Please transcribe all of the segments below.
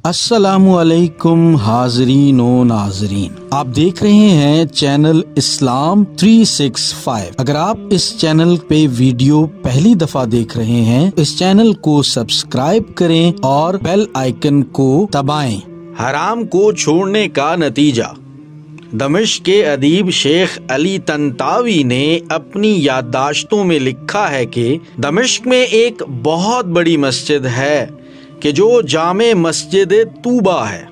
السلام علیکم حاضرین و ناظرین، آپ دیکھ رہے ہیں چینل اسلام 365۔ اگر آپ اس چینل پہ ویڈیو پہلی دفعہ دیکھ رہے ہیں، اس چینل کو سبسکرائب کریں اور بیل آئیکن کو دبائیں۔ حرام کو چھوڑنے کا نتیجہ۔ دمشق کے ادیب شیخ علی طنطاوی نے اپنی یادداشتوں میں لکھا ہے کہ دمشق میں ایک بہت بڑی مسجد ہے کہ جو جامع مسجد طوبہ ہے،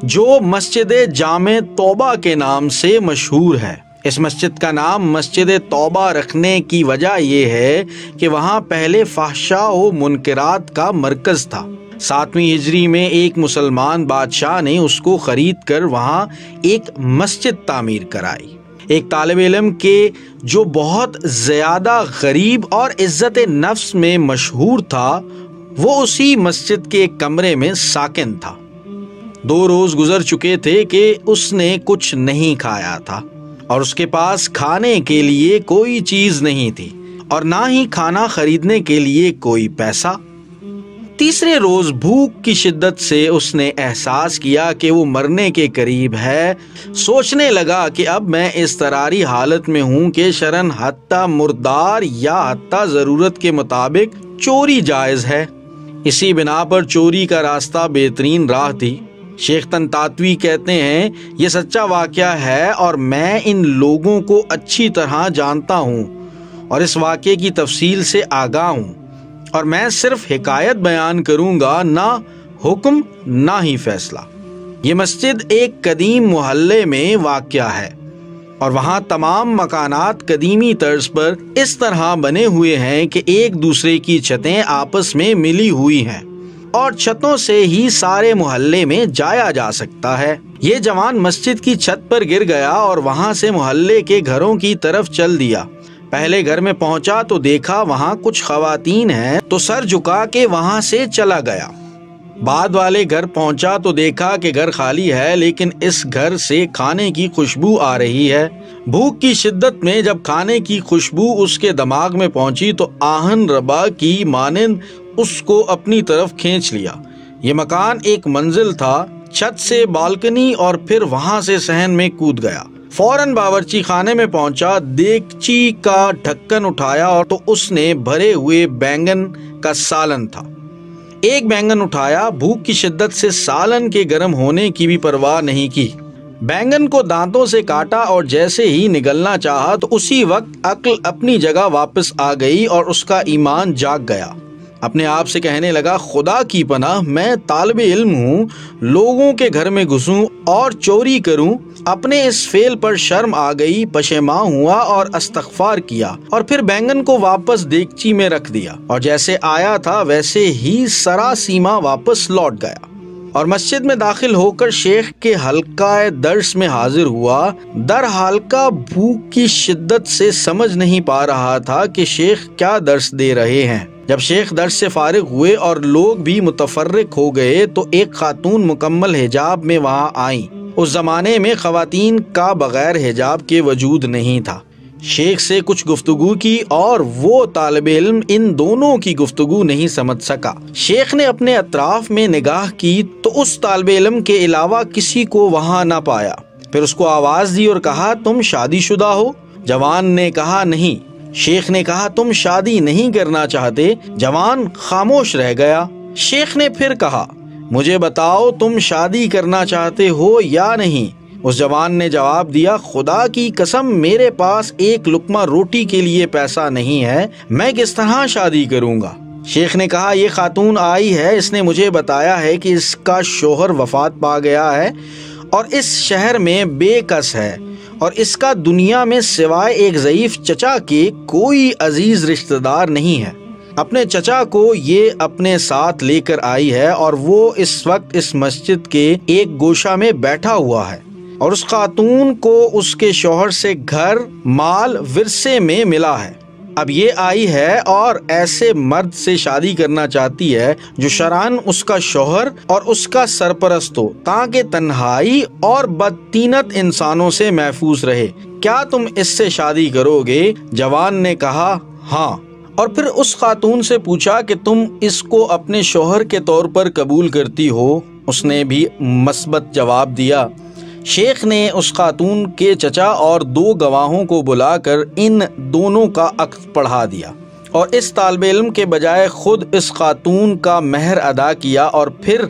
جو مسجد جامع توبہ کے نام سے مشہور ہے۔ اس مسجد کا نام مسجد توبہ رکھنے کی وجہ یہ ہے کہ وہاں پہلے فحشاء و منکرات کا مرکز تھا۔ 7ویں ہجری میں ایک مسلمان بادشاہ نے اس کو خرید کر وہاں ایک مسجد تعمیر کرائی۔ ایک طالب علم کے جو بہت زیادہ غریب اور عزت نفس میں مشہور تھا، وہ اسی مسجد کے ایک کمرے میں ساکن تھا۔ 2 روز گزر چکے تھے کہ اس نے کچھ نہیں کھایا تھا اور اس کے پاس کھانے کے لیے کوئی چیز نہیں تھی اور نہ ہی کھانا خریدنے کے لیے کوئی پیسہ۔ تیسرے روز بھوک کی شدت سے اس نے احساس کیا کہ وہ مرنے کے قریب ہے۔ سوچنے لگا کہ اب میں اس طراری حالت میں ہوں کہ شرعاً حتیٰ مردار یا حتیٰ ضرورت کے مطابق چوری جائز ہے۔ اسی بنا پر چوری کا راستہ بہترین راہ تھی۔ شیخ طنطاوی کہتے ہیں، یہ سچا واقعہ ہے اور میں ان لوگوں کو اچھی طرح جانتا ہوں اور اس واقعے کی تفصیل سے آگاہ ہوں، اور میں صرف حکایت بیان کروں گا، نہ حکم نہ ہی فیصلہ۔ یہ مسجد ایک قدیم محلے میں واقع ہے اور وہاں تمام مکانات قدیمی طرز پر اس طرح بنے ہوئے ہیں کہ ایک دوسرے کی چھتیں آپس میں ملی ہوئی ہیں اور چھتوں سے ہی سارے محلے میں جایا جا سکتا ہے۔ یہ جوان مسجد کی چھت پر گر گیا اور وہاں سے محلے کے گھروں کی طرف چل دیا۔ پہلے گھر میں پہنچا تو دیکھا وہاں کچھ خواتین ہیں، تو سر جھکا کے وہاں سے چلا گیا۔ بعد والے گھر پہنچا تو دیکھا کہ گھر خالی ہے، لیکن اس گھر سے کھانے کی خوشبو آ رہی ہے۔ بھوک کی شدت میں جب کھانے کی خوشبو اس کے دماغ میں پہنچی تو آہن ربا کی مانند اس کو اپنی طرف کھینچ لیا۔ یہ مکان ایک منزل تھا، چھت سے بالکنی اور پھر وہاں سے صحن میں کود گیا۔ فوراً باورچی خانے میں پہنچا، دیگچی کا ڈھکن اٹھایا اور تو اس نے بھرے ہوئے بینگن کا سالن تھا۔ ایک بینگن اٹھایا، بھوک کی شدت سے سالن کے گرم ہونے کی بھی پرواہ نہیں کی۔ بینگن کو دانتوں سے کاٹا اور جیسے ہی نگلنا چاہا تو اسی وقت عقل اپنی جگہ واپس آ گئی اور اس کا ایمان جاگ گیا۔ اپنے آپ سے کہنے لگا، خدا کی پناہ، میں طالب علم ہوں، لوگوں کے گھر میں گھسوں اور چوری کروں۔ اپنے اس فعل پر شرم آ گئی، پشیمان ہوا اور استغفار کیا، اور پھر بینگن کو واپس دیگچی میں رکھ دیا اور جیسے آیا تھا ویسے ہی سراسیما واپس لوٹ گیا، اور مسجد میں داخل ہو کر شیخ کے حلقہ درس میں حاضر ہوا۔ در حلقہ بھوک کی شدت سے سمجھ نہیں پا رہا تھا کہ شیخ کیا درس دے رہے ہیں۔ جب شیخ درس سے فارغ ہوئے اور لوگ بھی متفرق ہو گئے تو ایک خاتون مکمل حجاب میں وہاں آئیں۔ اس زمانے میں خواتین کا بغیر حجاب کے وجود نہیں تھا۔ شیخ سے کچھ گفتگو کی اور وہ طالب علم ان دونوں کی گفتگو نہیں سمجھ سکا۔ شیخ نے اپنے اطراف میں نگاہ کی تو اس طالب علم کے علاوہ کسی کو وہاں نہ پایا۔ پھر اس کو آواز دی اور کہا، تم شادی شدہ ہو؟ جوان نے کہا، نہیں۔ شیخ نے کہا، تم شادی نہیں کرنا چاہتے؟ جوان خاموش رہ گیا۔ شیخ نے پھر کہا، مجھے بتاؤ تم شادی کرنا چاہتے ہو یا نہیں؟ اس جوان نے جواب دیا، خدا کی قسم میرے پاس ایک لقمہ روٹی کے لیے پیسہ نہیں ہے، میں کس طرح شادی کروں گا؟ شیخ نے کہا، یہ خاتون آئی ہے، اس نے مجھے بتایا ہے کہ اس کا شوہر وفات پا گیا ہے اور اس شہر میں بے کس ہے، اور اس کا دنیا میں سوائے ایک ضعیف چچا کے کوئی عزیز رشتہ دار نہیں ہے۔ اپنے چچا کو یہ اپنے ساتھ لے کر آئی ہے اور وہ اس وقت اس مسجد کے ایک گوشہ میں بیٹھا ہوا ہے، اور اس خاتون کو اس کے شوہر سے گھر مال ورثے میں ملا ہے۔ اب یہ آئی ہے اور ایسے مرد سے شادی کرنا چاہتی ہے جو شرعاً اس کا شوہر اور اس کا سرپرست ہو، تاکہ تنہائی اور بدطینت انسانوں سے محفوظ رہے۔ کیا تم اس سے شادی کرو گے؟ جوان نے کہا، ہاں۔ اور پھر اس خاتون سے پوچھا کہ تم اس کو اپنے شوہر کے طور پر قبول کرتی ہو؟ اس نے بھی مثبت جواب دیا۔ شیخ نے اس خاتون کے چچا اور 2 گواہوں کو بلا کر ان دونوں کا عقد پڑھا دیا اور اس طالب علم کے بجائے خود اس خاتون کا مہر ادا کیا، اور پھر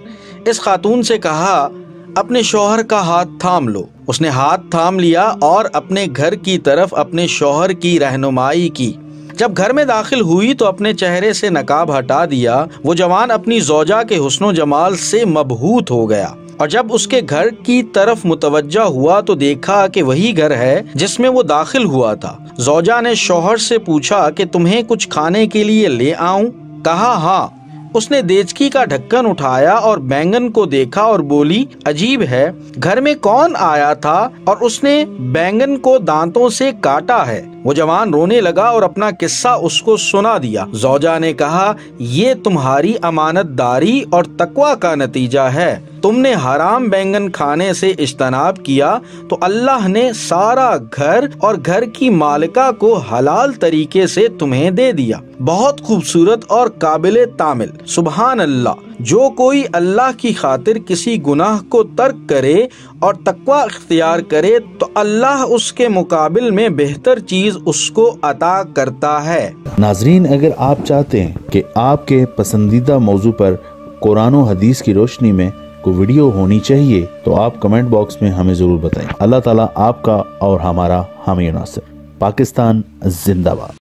اس خاتون سے کہا اپنے شوہر کا ہاتھ تھام لو۔ اس نے ہاتھ تھام لیا اور اپنے گھر کی طرف اپنے شوہر کی رہنمائی کی۔ جب گھر میں داخل ہوئی تو اپنے چہرے سے نقاب ہٹا دیا۔ وہ جوان اپنی زوجہ کے حسن و جمال سے مبہوت ہو گیا، اور جب اس کے گھر کی طرف متوجہ ہوا تو دیکھا کہ وہی گھر ہے جس میں وہ داخل ہوا تھا۔ زوجہ نے شوہر سے پوچھا کہ تمہیں کچھ کھانے کے لیے لے آؤں؟ کہا ہاں۔ اس نے دیچکی کا ڈھکن اٹھایا اور بینگن کو دیکھا اور بولی عجیب ہے، گھر میں کون آیا تھا اور اس نے بینگن کو دانتوں سے کاٹا ہے؟ وہ جوان رونے لگا اور اپنا قصہ اس کو سنا دیا۔ زوجہ نے کہا یہ تمہاری امانت داری اور تقوی کا نتیجہ ہے۔ تم نے حرام بینگن کھانے سے اجتناب کیا تو اللہ نے سارا گھر اور گھر کی مالکہ کو حلال طریقے سے تمہیں دے دیا۔ بہت خوبصورت اور قابل تعمل۔ سبحان اللہ۔ جو کوئی اللہ کی خاطر کسی گناہ کو ترک کرے اور تقوی اختیار کرے تو اللہ اس کے مقابل میں بہتر چیز اس کو عطا کرتا ہے۔ ناظرین، اگر آپ چاہتے ہیں کہ آپ کے پسندیدہ موضوع پر قرآن و حدیث کی روشنی میں کوئی ویڈیو ہونی چاہیے تو آپ کمنٹ باکس میں ہمیں ضرور بتائیں۔ اللہ تعالیٰ آپ کا اور ہمارا حامی و ناصر۔ پاکستان زندہ باد۔